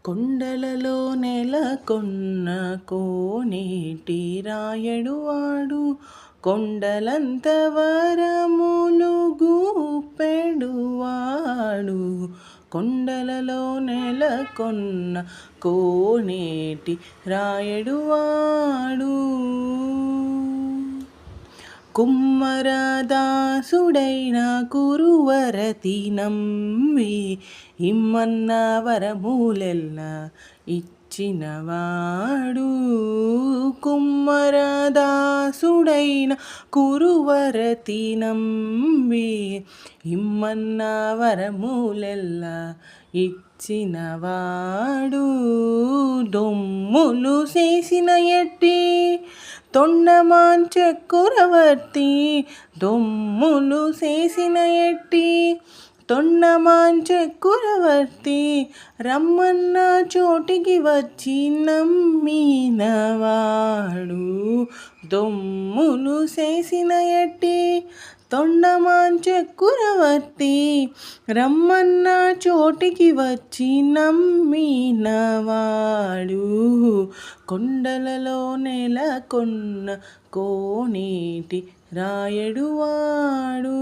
కొండలలో నెలకొన్న కోనేటి రాయడువాడు, కొండలంత వరములు గూపెడువాడు. కొండలలో నెలకొన్న కోనేటి రాయడువాడు. కుమ్మరదాసుడైన కురువరతి నమ్మి ఇమ్మన్న వరములెల్ల ఇచ్చినవాడు. కుమ్మరదాసుడైన కురువరతి నమ్మి ఇమ్మన్న వరములెల్ల ఇచ్చినవాడు. దొమ్ములు చేసిన ఎట్టి తొండమాంచెక్కురవర్తి, దొమ్ములు చేసిన ఎట్టి తొండమాంచెక్కురవర్తి, రమ్మన్న చోటికి వచ్చి నమ్మినవాడు. దొమ్ములు చేసిన ఎట్టి తొండమాంచెక్కురవర్తి, రమ్మన్న చోటికి వచ్చి నమ్మినవాడు. కొండలలో నెలకొన్న కోనేటి రాయడువాడు.